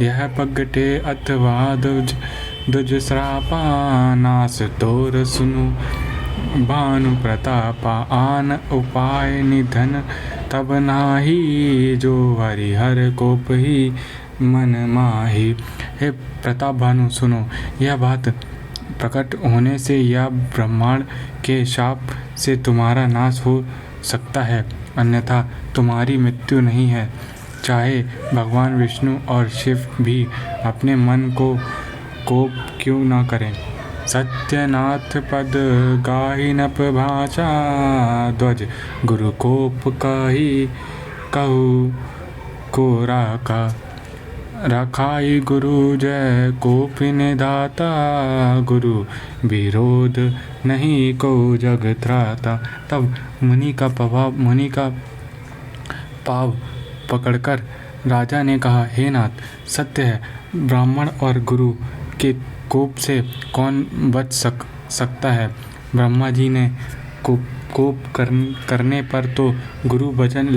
यह पगटे अथवा दुज श्रापा, नास तोर सुनु भानु प्रतापा। आन उपाय निधन तब नाही, जो हरिहर कोप ही मन माही। हे प्रताप भानु सुनो, यह बात प्रकट होने से या ब्रह्मांड के शाप से तुम्हारा नाश हो सकता है, अन्यथा तुम्हारी मृत्यु नहीं है। चाहे भगवान विष्णु और शिव भी अपने मन को कोप क्यों न करें। सत्यनाथ पद गाहि नप भाषा, ध्वज गुरु कोप कही कहु को राका। रखाई गुरु जय कोप निधाता, गुरु विरोध नहीं को जग त्राता। तब मुनि का पाव पकड़कर राजा ने कहा, हे नाथ, सत्य है, ब्राह्मण और गुरु के कोप से कौन बच सकता है। ब्रह्मा जी ने कोप करने पर तो गुरु वचन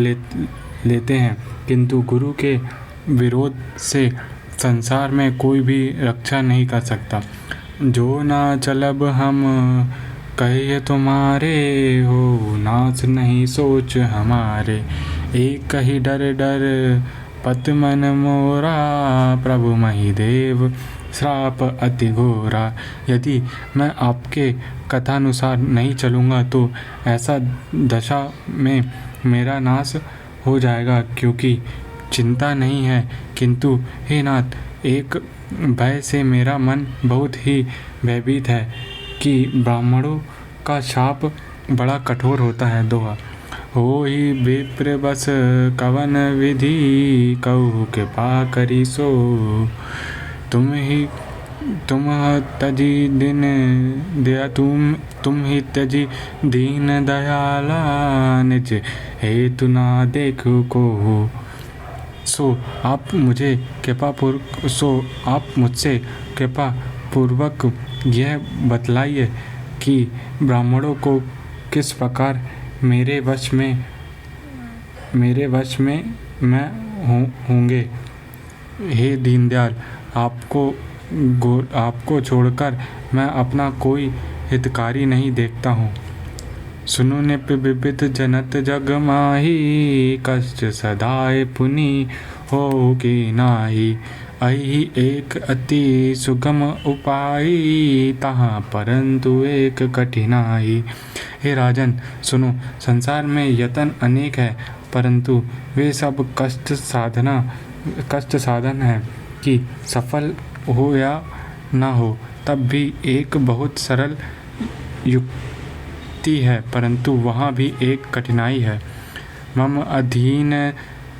लेते हैं, किंतु गुरु के विरोध से संसार में कोई भी रक्षा नहीं कर सकता। जो ना चलब हम कहिए तुम्हारे, हो नाश नहीं सोच हमारे। एक ही डर पत मन मोरा, प्रभु महिदेव श्राप अति घोरा। यदि मैं आपके कथानुसार नहीं चलूँगा तो ऐसा दशा में मेरा नाश हो जाएगा, क्योंकि चिंता नहीं है, किंतु हे नाथ, एक भय से मेरा मन बहुत ही भयभीत है कि ब्राह्मणों का शाप बड़ा कठोर होता है। दोहा। हो ही विप्र बस कवन विधि, कहु कृपा करी सो। तुम ही त्यजी दीन दयाला, निज हेतु ना देखु को। सो आप मुझसे कृपा पूर्वक यह बतलाइए कि ब्राह्मणों को किस प्रकार मेरे वश में मैं होंगे। हे दीनदयाल, आपको छोड़कर मैं अपना कोई हितकारी नहीं देखता हूँ। सुनु निप विविध जनत जग माही, कष्ट सदाए पुनि हो की नाही। अहि एक अति सुगम उपाय, तहाँ परंतु एक कठिनाई। हे राजन सुनो, संसार में यतन अनेक है, परंतु वे सब कष्ट साधन है कि सफल हो या ना हो। तब भी एक बहुत सरल युक्ति है, परंतु वहाँ भी एक कठिनाई है। मम अधीन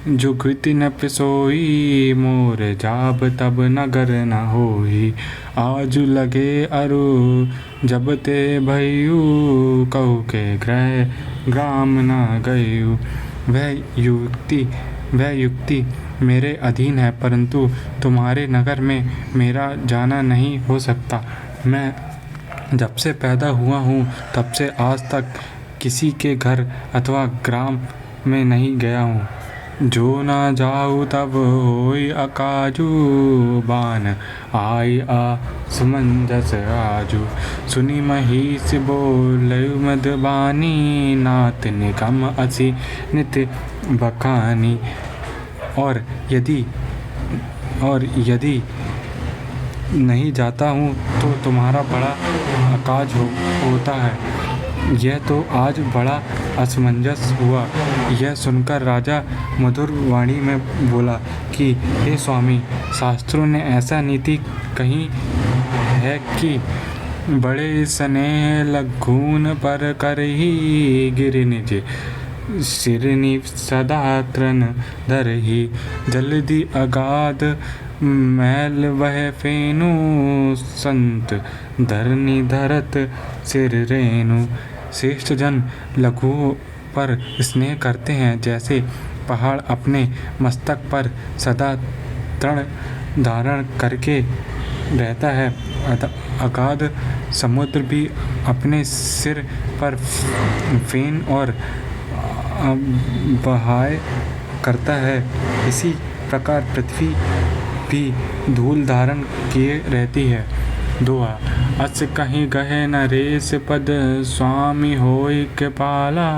जुगति न पिसोई, मोर जाब तब नगर न होई। आज लगे अरु जब ते भयु, कहु के ग्रह ग्राम न गयु। वह युक्ति मेरे अधीन है, परंतु तुम्हारे नगर में मेरा जाना नहीं हो सकता। मैं जब से पैदा हुआ हूँ तब से आज तक किसी के घर अथवा ग्राम में नहीं गया हूँ। जो ना जाऊ तब होई अकाजू, बान आई असमंजस आजू। सुनी महिष बोलयु मदबानी, नाथ निगम असी नित बखानी। और यदि नहीं जाता हूँ तो तुम्हारा बड़ा अकाज होता है। यह तो आज बड़ा असमंजस हुआ। यह सुनकर राजा मधुर वाणी में बोला कि हे स्वामी, शास्त्रों ने ऐसा नीति कही है कि बड़े स्नेह लघून पर करही, गिर निज सिरनि सदा तृण धरही। जल्दी अगाध मैल वह फेनु, संत धरनी धरत सिर रेणु। श्रेष्ठ जन लघु पर स्नेह करते हैं, जैसे पहाड़ अपने मस्तक पर सदा तृण धारण करके रहता है। अगाध समुद्र भी अपने सिर पर फेन और बहाय करता है। इसी प्रकार पृथ्वी भी धूल धारण किए रहती है। दोहा। अस कहीं गहे नरेश पद स्वामी होई कृपाला,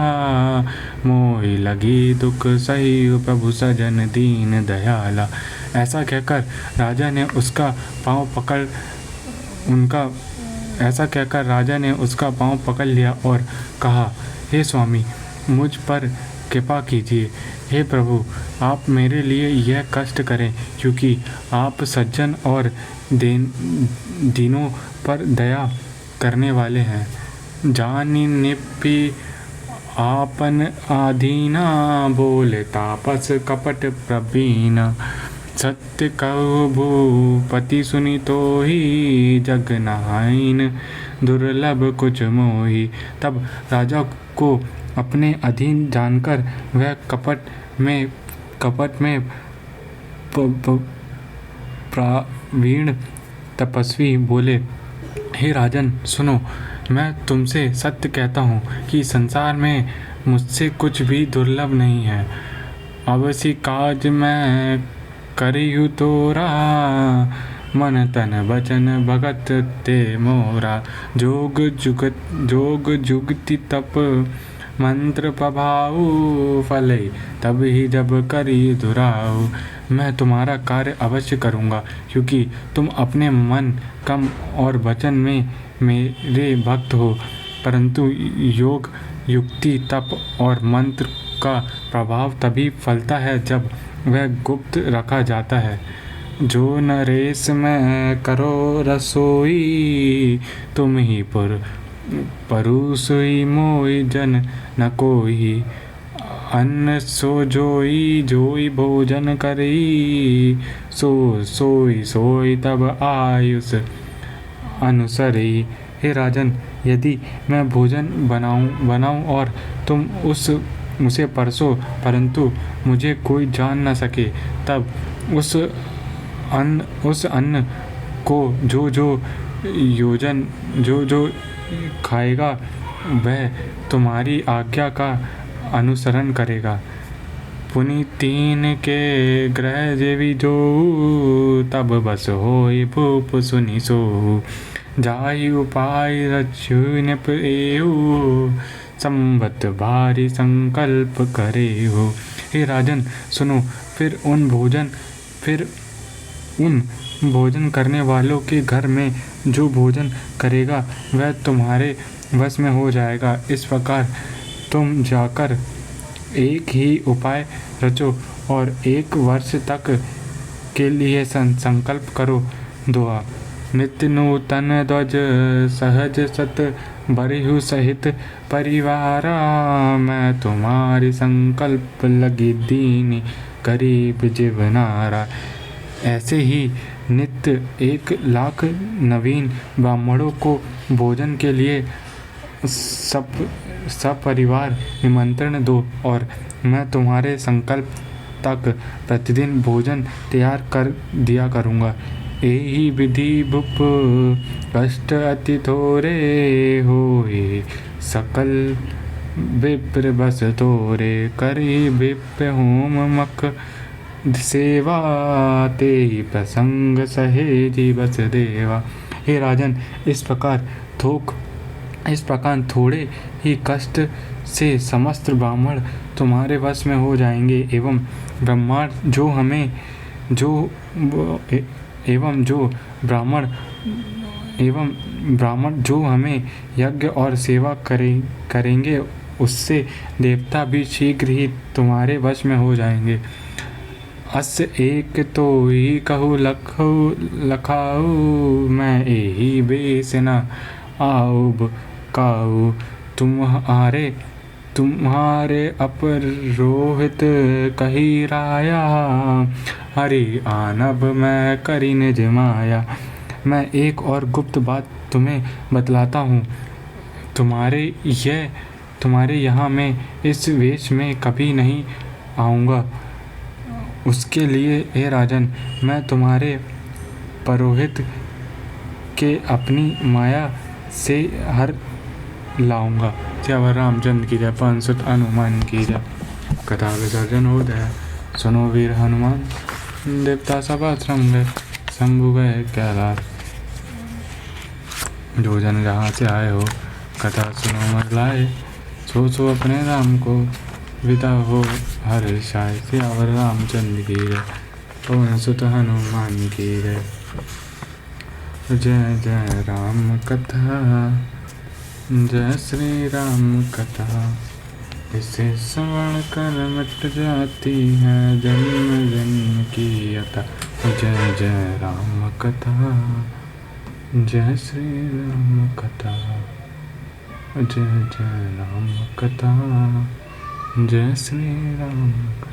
मोहि लगी दुख सही प्रभु सजन दीन दयाला। ऐसा कहकर राजा ने उसका पाँव पकड़ लिया और कहा, हे स्वामी, मुझ पर कृपा कीजिए। हे प्रभु, आप मेरे लिए यह कष्ट करें, क्योंकि आप सज्जन और दीनों पर दया करने वाले हैं। जानी निपि आपन आधीना, बोले तापस कपट प्रवीण। सत्य कहु भूपति सुनि तोहि, जग नहाइन दुर्लभ कुछ मोहि। तब राजा को अपने अधीन जानकर वह कपट में प्रवीण तपस्वी बोले, हे राजन सुनो, मैं तुमसे सत्य कहता हूँ कि संसार में मुझसे कुछ भी दुर्लभ नहीं है। अवश्य काज मैं करियु तोरा, मन तन वचन भगत ते मोरा। जोग जुगति तप मंत्र प्रभाऊ, फले तब ही जब करी दुराऊ। मैं तुम्हारा कार्य अवश्य करूँगा, क्योंकि तुम अपने मन, कर्म और वचन में मेरे भक्त हो, परंतु योग, युक्ति, तप और मंत्र का प्रभाव तभी फलता है जब वह गुप्त रखा जाता है। जो नरेश में करो रसोई, तुम ही परोसोई मोई जन न कोई। अन्न सो जोई भोजन करी, सोई तब आयुष अनुसरी। हे राजन, यदि मैं भोजन बनाऊं और तुम उसे परसो, परंतु मुझे कोई जान न सके, तब उस अन्न को जो खाएगा वह तुम्हारी आज्ञा का अनुसरण करेगा। पुनीतीन के ग्रह जेवी जो, तब बस होई भूप सुनि सो। जाई उपाय रच्यु निप एहु, संबत भारी संकल्प करे हो। हे राजन सुनो, फिर उन भोजन करने वालों के घर में जो भोजन करेगा वह तुम्हारे वश में हो जाएगा। इस प्रकार तुम जाकर एक ही उपाय रचो और 1 वर्ष तक के लिए संकल्प करो। दोहा। नित्य नूतन ध्वज सहज सत, बरिहु सहित परिवारा। मैं तुम्हारी संकल्प लगी दीनी, गरीब जीवनारा। ऐसे ही नित्य 1 लाख नवीन ब्राह्मणों को भोजन के लिए सपरिवार निमंत्रण दो, और मैं तुम्हारे संकल्प तक प्रतिदिन भोजन तैयार कर दिया करूँगा। एही विधि भुप कष्ट अति थोरे, होए सकल विप्र बस तोरे। करी विप्र होम मक सेवा, ते ही प्रसंग सहेजी बस देवा। हे राजन, इस प्रकार थोड़े ही कष्ट से समस्त ब्राह्मण तुम्हारे वश में हो जाएंगे, एवं ब्राह्मण जो हमें यज्ञ और सेवा करेंगे, उससे देवता भी शीघ्र ही तुम्हारे वश में हो जाएंगे। अस एक तो ही कहू लखाऊ, मैं एही बेस न आऊब काऊ। तुम्हारे अपरोहित कही राया, हरि आनब मैं करी निज माया। मैं एक और गुप्त बात तुम्हें बतलाता हूँ। तुम्हारे यहाँ मैं इस वेश में कभी नहीं आऊँगा। उसके लिए हे राजन, मैं तुम्हारे पुरोहित के अपनी माया से हर लाऊंगा। जय रामचंद्र की जय, पवन सुत हनुमान की जय। कथा विसर्जन हो गया। सुनो वीर हनुमान, देवता सब आश्रम गए, शंभु गए कैलाश। जो जन जहाँ से आए हो कथा सुनो मर लाए, सो अपने राम को विदा हो हर शाय। सियावर रामचंद्र की जय, पवन सुत हनुमान की जय। जय जय राम कथा, जय श्री राम कथा। इसे श्रवण कर मिट जाती है जन्म जन्म की अता। जय जय राम कथा, जय श्री राम कथा। जय जय राम कथा, जय श्री राम कथा।